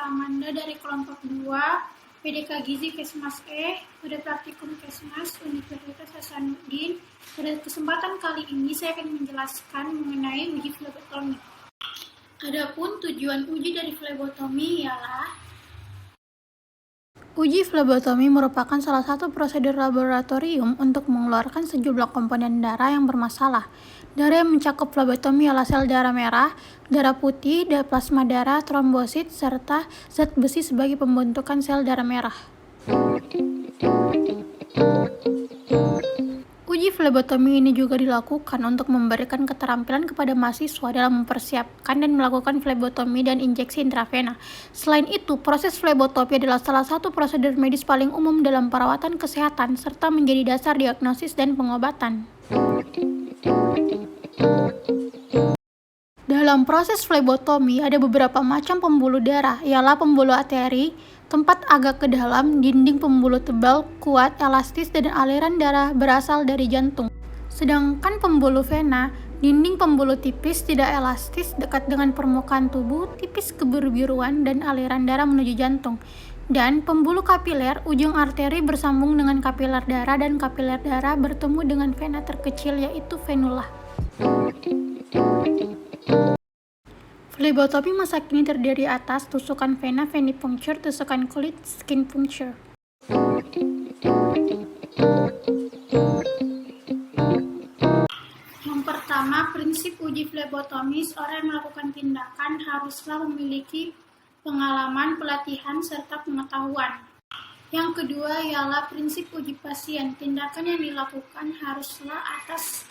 Amanda dari kelompok 2, PDK Gizi Kesmas E, pada praktikum Kesmas Universitas Hasanuddin. Pada kesempatan kali ini saya akan menjelaskan mengenai uji flebotomi. Adapun tujuan uji dari flebotomi ialah uji flebotomi merupakan salah satu prosedur laboratorium untuk mengeluarkan sejumlah komponen darah yang bermasalah. Darah yang mencakup flebotomi ialah sel darah merah, darah putih, plasma darah, trombosit, serta zat besi sebagai pembentukan sel darah merah. Uji flebotomi ini juga dilakukan untuk memberikan keterampilan kepada mahasiswa dalam mempersiapkan dan melakukan flebotomi dan injeksi intravena. Selain itu, proses flebotomi adalah salah satu prosedur medis paling umum dalam perawatan kesehatan serta menjadi dasar diagnosis dan pengobatan. Dalam proses flebotomi ada beberapa macam pembuluh darah, ialah pembuluh arteri, tempat agak ke dalam, dinding pembuluh tebal, kuat, elastis, dan aliran darah berasal dari jantung. Sedangkan pembuluh vena, dinding pembuluh tipis, tidak elastis, dekat dengan permukaan tubuh, tipis kebiru-biruan, dan aliran darah menuju jantung. Dan pembuluh kapiler, ujung arteri bersambung dengan kapiler darah dan kapiler darah bertemu dengan vena terkecil yaitu venula. Flebotomi masa kini terdiri atas tusukan vena, venipuncture, tusukan kulit, skin puncture. Yang pertama, prinsip uji flebotomi, seorang yang melakukan tindakan haruslah memiliki pengalaman, pelatihan, serta pengetahuan. Yang kedua ialah prinsip uji pasien. Tindakan yang dilakukan haruslah atas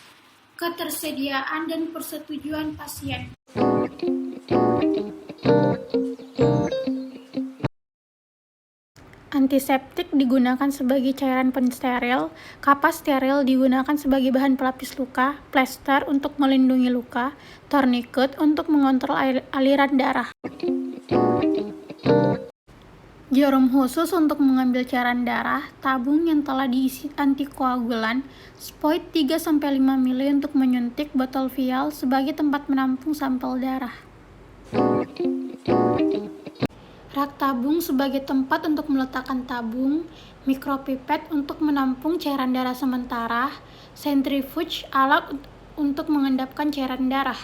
ketersediaan dan persetujuan pasien. Antiseptik digunakan sebagai cairan pensteril, kapas steril digunakan sebagai bahan pelapis luka, plester untuk melindungi luka, tourniquet untuk mengontrol aliran darah. Jarum khusus untuk mengambil cairan darah, tabung yang telah diisi antikoagulan, spoit 3-5 ml untuk menyuntik, botol vial sebagai tempat menampung sampel darah. Rak tabung sebagai tempat untuk meletakkan tabung, mikropipet untuk menampung cairan darah sementara, centrifuge alat untuk mengendapkan cairan darah.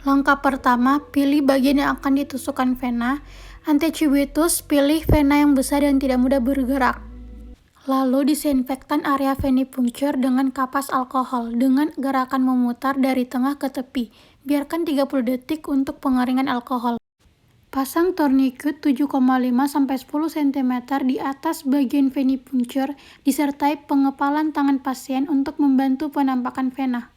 Langkah pertama, pilih bagian yang akan ditusukkan vena. Anticipitus, pilih vena yang besar dan tidak mudah bergerak. Lalu disinfektan area venipuncture dengan kapas alkohol dengan gerakan memutar dari tengah ke tepi. Biarkan 30 detik untuk pengeringan alkohol. Pasang tourniquet 7,5-10 cm di atas bagian venipuncture disertai pengepalan tangan pasien untuk membantu penampakan vena.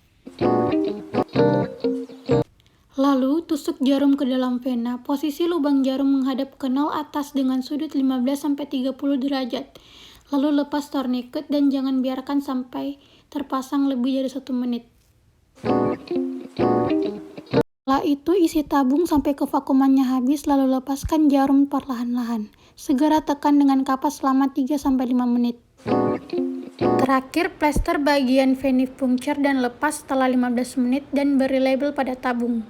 Lalu, tusuk jarum ke dalam vena. Posisi lubang jarum menghadap ke 0 atas dengan sudut 15-30 derajat. Lalu lepas tourniquet dan jangan biarkan sampai terpasang lebih dari 1 menit. Setelah itu, isi tabung sampai ke vakumannya habis, lalu lepaskan jarum perlahan-lahan. Segera tekan dengan kapas selama 3-5 menit. Terakhir, plester bagian venipuncture dan lepas setelah 15 menit dan beri label pada tabung.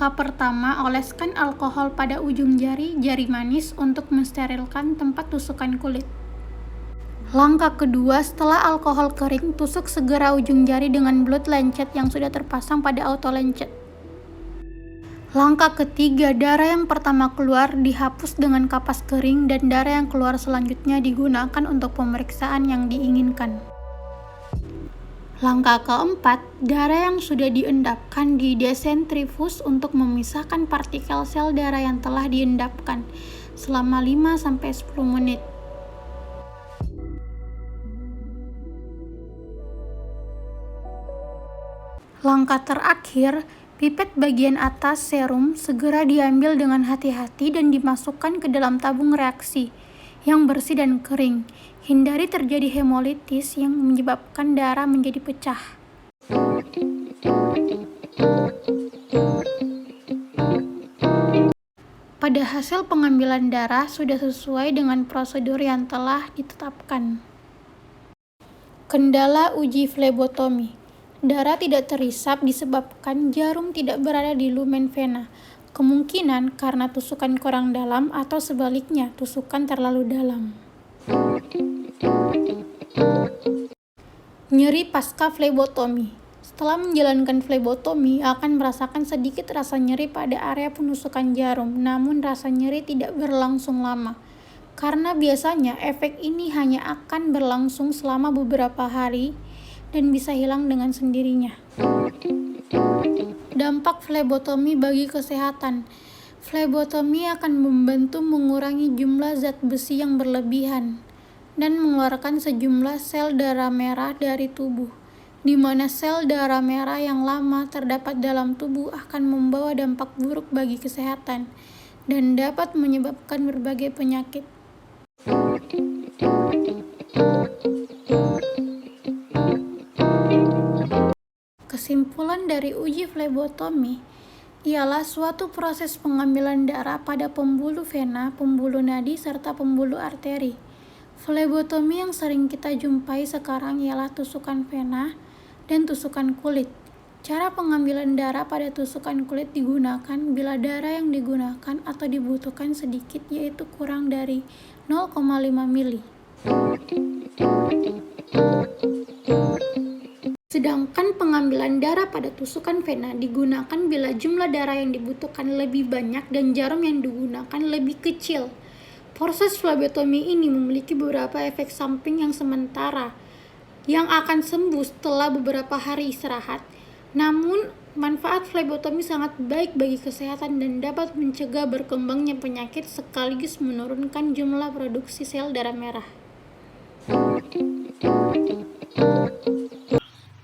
Langkah pertama, oleskan alkohol pada ujung jari manis untuk mensterilkan tempat tusukan kulit. Langkah kedua, setelah alkohol kering, tusuk segera ujung jari dengan blood lancet yang sudah terpasang pada auto lancet. Langkah ketiga, darah yang pertama keluar dihapus dengan kapas kering dan darah yang keluar selanjutnya digunakan untuk pemeriksaan yang diinginkan. Langkah keempat, darah yang sudah diendapkan didesentrifus untuk memisahkan partikel sel darah yang telah diendapkan selama 5-10 menit. Langkah terakhir, pipet bagian atas serum segera diambil dengan hati-hati dan dimasukkan ke dalam tabung reaksi yang bersih dan kering. Hindari terjadi hemolitis yang menyebabkan darah menjadi pecah. pada hasil pengambilan darah sudah sesuai dengan prosedur yang telah ditetapkan. Kendala uji flebotomi. Darah tidak terisap disebabkan jarum tidak berada di lumen vena. Kemungkinan karena tusukan kurang dalam atau sebaliknya, tusukan terlalu dalam. Nyeri pasca flebotomi. Setelah menjalankan flebotomi, akan merasakan sedikit rasa nyeri pada area penusukan jarum, namun rasa nyeri tidak berlangsung lama. Karena biasanya efek ini hanya akan berlangsung selama beberapa hari dan bisa hilang dengan sendirinya. Dampak flebotomi bagi kesehatan. Flebotomi akan membantu mengurangi jumlah zat besi yang berlebihan dan mengeluarkan sejumlah sel darah merah dari tubuh, di mana sel darah merah yang lama terdapat dalam tubuh akan membawa dampak buruk bagi kesehatan dan dapat menyebabkan berbagai penyakit. Kesimpulan dari uji flebotomi ialah suatu proses pengambilan darah pada pembuluh vena, pembuluh nadi, serta pembuluh arteri. Flebotomi yang sering kita jumpai sekarang ialah tusukan vena dan tusukan kulit. Cara pengambilan darah pada tusukan kulit digunakan bila darah yang digunakan atau dibutuhkan sedikit, yaitu kurang dari 0,5 mili. Sedangkan pengambilan darah pada tusukan vena digunakan bila jumlah darah yang dibutuhkan lebih banyak dan jarum yang digunakan lebih kecil. Proses flebotomi ini memiliki beberapa efek samping yang sementara yang akan sembuh setelah beberapa hari istirahat. Namun, manfaat flebotomi sangat baik bagi kesehatan dan dapat mencegah berkembangnya penyakit sekaligus menurunkan jumlah produksi sel darah merah.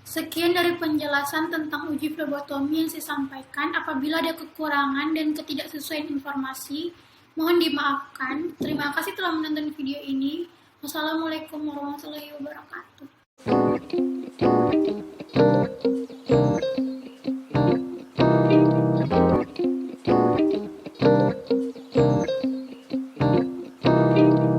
Sekian dari penjelasan tentang uji flebotomi yang saya sampaikan. Apabila ada kekurangan dan ketidaksesuaian informasi, mohon dimaafkan. Terima kasih telah menonton video ini. Wassalamualaikum warahmatullahi wabarakatuh.